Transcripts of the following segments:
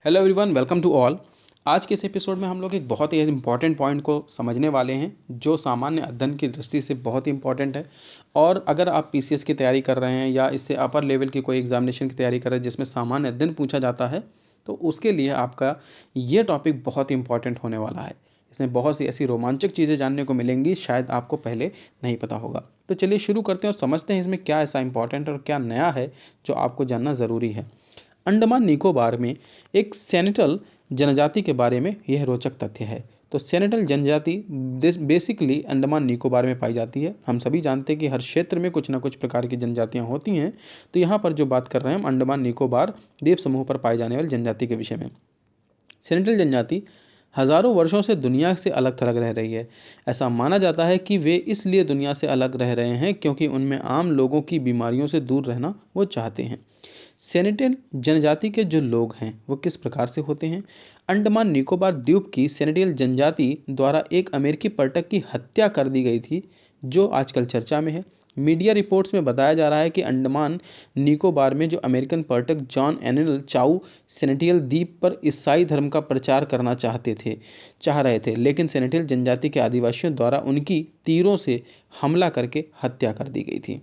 Hello everyone, welcome to all. आज के इस एपिसोड में हम लोग एक बहुत ही इंपॉर्टेंट पॉइंट को समझने वाले हैं जो सामान्य अध्ययन की दृष्टि से बहुत ही इंपॉर्टेंट है। और अगर आप पीसीएस की तैयारी कर रहे हैं या इससे अपर लेवल की कोई एग्जामिनेशन की तैयारी कर रहे हैं जिसमें सामान्य अध्ययन पूछा जाता है, तो उसके लिए आपका ये टॉपिक बहुत ही इंपॉर्टेंट होने वाला है। इसमें बहुत सी ऐसी रोमांचक चीज़ें जानने को मिलेंगी, शायद आपको पहले नहीं पता होगा। तो चलिए शुरू करते हैं और समझते हैं इसमें क्या ऐसा इंपॉर्टेंट और क्या नया है जो आपको जानना ज़रूरी है। अंडमान निकोबार में एक सेनेटल जनजाति के बारे में यह रोचक तथ्य है। तो सेनेटल जनजाति बेसिकली अंडमान निकोबार में पाई जाती है। हम सभी जानते हैं कि हर क्षेत्र में कुछ ना कुछ प्रकार की जनजातियां होती हैं। तो यहाँ पर जो बात कर रहे हैं हम अंडमान निकोबार द्वीप समूह पर पाई जाने वाली जनजाति के विषय में। सेनेटल जनजाति हजारों वर्षों से दुनिया से अलग थलग रह रही है। ऐसा माना जाता है कि वे इसलिए दुनिया से अलग रह रहे हैं क्योंकि उनमें आम लोगों की बीमारियों से दूर रहना वो चाहते हैं। सेनेटल जनजाति के जो लोग हैं वो किस प्रकार से होते हैं। अंडमान निकोबार द्वीप की सेनेटल जनजाति द्वारा एक अमेरिकी पर्यटक की हत्या कर दी गई थी, जो आजकल चर्चा में है। मीडिया रिपोर्ट्स में बताया जा रहा है कि अंडमान निकोबार में जो अमेरिकन पर्यटक जॉन एनल चाउ सेनेटल द्वीप पर ईसाई धर्म का प्रचार करना चाह रहे थे, लेकिन सेनेटल जनजाति के आदिवासियों द्वारा उनकी तीरों से हमला करके हत्या कर दी गई थी।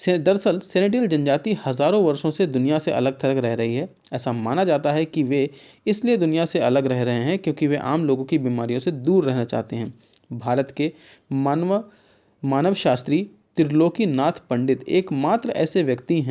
दरअसल सेनेटल जनजाति हजारों वर्षों से दुनिया से अलग थलग रह रही है। ऐसा माना जाता है कि वे इसलिए दुनिया से अलग रह रहे हैं क्योंकि वे आम लोगों की बीमारियों से दूर रहना चाहते हैं। भारत के मानव शास्त्री त्रिलोकीनाथ पंडित एकमात्र ऐसे व्यक्ति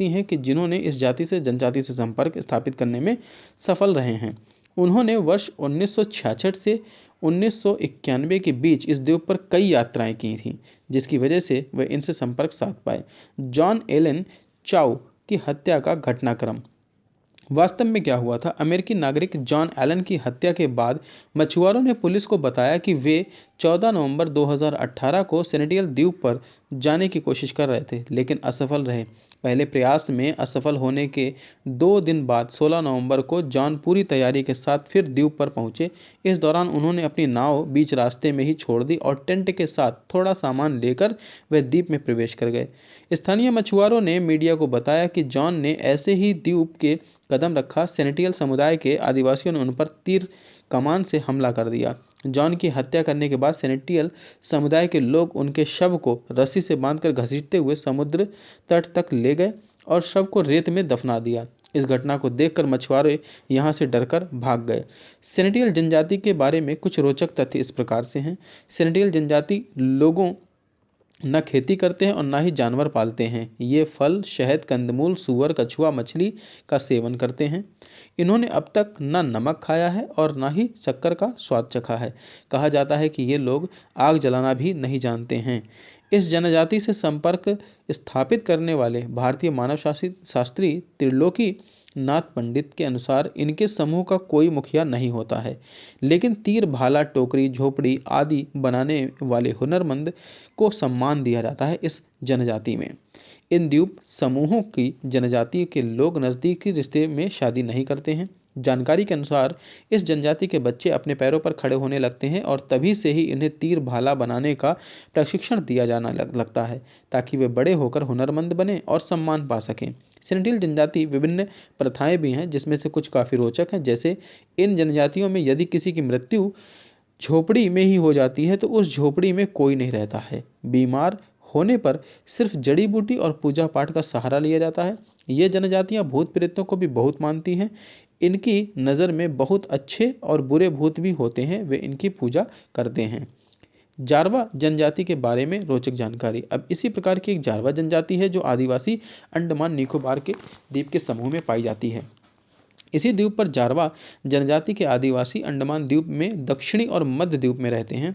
हैं कि जिन्होंने इस जाति से जनजाति से संपर्क स्थापित करने में सफल रहे हैं। उन्होंने वर्ष 1966 से 1991 के बीच इस द्वीप पर कई यात्राएं की थीं, जिसकी वजह से वे इनसे संपर्क साध पाए। जॉन एलन चाउ की हत्या का घटनाक्रम। वास्तव में क्या हुआ था। अमेरिकी नागरिक जॉन एलन की हत्या के बाद मछुआरों ने पुलिस को बताया कि वे 14 नवंबर 2018 को सेनेटल द्वीप पर जाने की कोशिश कर रहे थे, लेकिन असफल रहे। पहले प्रयास में असफल होने के 2 दिन बाद 16 नवंबर को जॉन पूरी तैयारी के साथ फिर द्वीप पर पहुंचे। इस दौरान उन्होंने अपनी नाव बीच रास्ते में ही छोड़ दी और टेंट के साथ थोड़ा सामान लेकर वे द्वीप में प्रवेश कर गए। स्थानीय मछुआरों ने मीडिया को बताया कि जॉन ने ऐसे ही द्वीप के कदम रखा, सेनेटियल समुदाय के आदिवासियों ने उन पर तीर कमान से हमला कर दिया। जॉन की हत्या करने के बाद सेनेटियल समुदाय के लोग उनके शव को रस्सी से बांधकर घसीटते हुए समुद्र तट तक ले गए और शव को रेत में दफना दिया। इस घटना को देखकर मछुआरे यहां से डरकर भाग गए। सेनेटियल जनजाति के बारे में कुछ रोचक तथ्य इस प्रकार से हैं। सेनेटियल जनजाति लोगों न खेती करते हैं और न ही जानवर पालते हैं। ये फल, शहद, कंदमूल, सूअर, कछुआ, मछली का सेवन करते हैं। इन्होंने अब तक न नमक खाया है और न ही शक्कर का स्वाद चखा है। कहा जाता है कि ये लोग आग जलाना भी नहीं जानते हैं। इस जनजाति से संपर्क स्थापित करने वाले भारतीय मानव शास्त्री त्रिलोकी नाथ पंडित के अनुसार इनके समूह का कोई मुखिया नहीं होता है, लेकिन तीर, भाला, टोकरी, झोपड़ी आदि बनाने वाले हुनरमंद को सम्मान दिया जाता है। इस जनजाति में इन द्वीप समूहों की जनजाति के लोग नज़दीकी रिश्ते में शादी नहीं करते हैं। जानकारी के अनुसार इस जनजाति के बच्चे अपने पैरों पर खड़े होने लगते हैं और तभी से ही इन्हें तीर भाला बनाने का प्रशिक्षण दिया जाना लगता है, ताकि वे बड़े होकर हुनरमंद बने और सम्मान पा सकें। सेनेटियल जनजाति विभिन्न प्रथाएं भी हैं, जिसमें से कुछ काफ़ी रोचक हैं। जैसे इन जनजातियों में यदि किसी की मृत्यु झोपड़ी में ही हो जाती है तो उस झोपड़ी में कोई नहीं रहता है। बीमार होने पर सिर्फ जड़ी बूटी और पूजा पाठ का सहारा लिया जाता है। ये जनजातियां भूत प्रेतों को भी बहुत मानती हैं। इनकी नज़र में बहुत अच्छे और बुरे भूत भी होते हैं, वे इनकी पूजा करते हैं। जारवा जनजाति के बारे में रोचक जानकारी। अब इसी प्रकार की एक जारवा जनजाति है जो आदिवासी अंडमान निकोबार के द्वीप के समूह में पाई जाती है। इसी द्वीप पर जारवा जनजाति के आदिवासी अंडमान द्वीप में दक्षिणी और मध्य द्वीप में रहते हैं।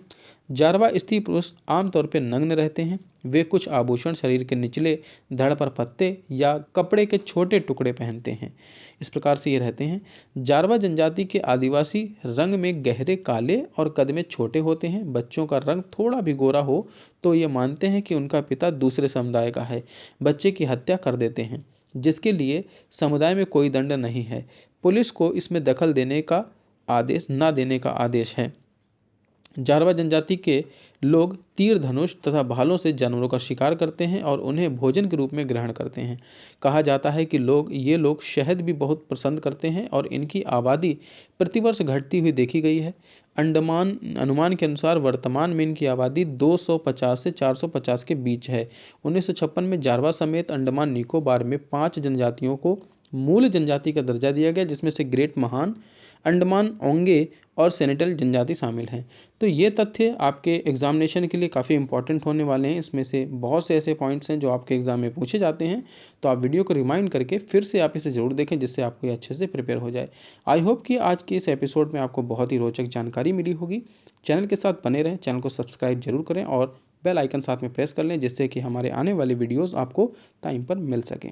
जारवा स्त्री पुरुष आमतौर पर नग्न रहते हैं। वे कुछ आभूषण शरीर के निचले धड़ पर पत्ते या कपड़े के छोटे टुकड़े पहनते हैं। इस प्रकार से ये रहते हैं। जारवा जनजाति के आदिवासी रंग में गहरे काले और कद में छोटे होते हैं। बच्चों का रंग थोड़ा भी गोरा हो तो ये मानते हैं कि उनका पिता दूसरे समुदाय का है। बच्चे की हत्या कर देते हैं, जिसके लिए समुदाय में कोई दंड नहीं है। पुलिस को इसमें दखल देने का आदेश न देने का आदेश है। जारवा जनजाति के लोग तीर धनुष तथा भालों से जानवरों का शिकार करते हैं और उन्हें भोजन के रूप में ग्रहण करते हैं। कहा जाता है कि ये लोग शहद भी बहुत पसंद करते हैं और इनकी आबादी प्रतिवर्ष घटती हुई देखी गई है। अंडमान अनुमान के अनुसार वर्तमान में इनकी आबादी 250 से 450 के बीच है। 1956 में जारवा समेत अंडमान निकोबार में 5 जनजातियों को मूल जनजाति का दर्जा दिया गया, जिसमें से ग्रेट महान, अंडमान ओंगे और सेनेटल जनजाति शामिल हैं। तो ये तथ्य आपके एग्जामिनेशन के लिए काफ़ी इंपॉर्टेंट होने वाले हैं। इसमें से बहुत से ऐसे पॉइंट्स हैं जो आपके एग्जाम में पूछे जाते हैं, तो आप वीडियो को रिमाइंड करके फिर से आप इसे ज़रूर देखें, जिससे आपको ये अच्छे से प्रिपेयर हो जाए। आई होप कि आज के इस एपिसोड में आपको बहुत ही रोचक जानकारी मिली होगी। चैनल के साथ बने रहें, चैनल को सब्सक्राइब जरूर करें और बेल आइकन साथ में प्रेस कर लें, जिससे कि हमारे आने वाले वीडियोज़ आपको टाइम पर मिल सकें।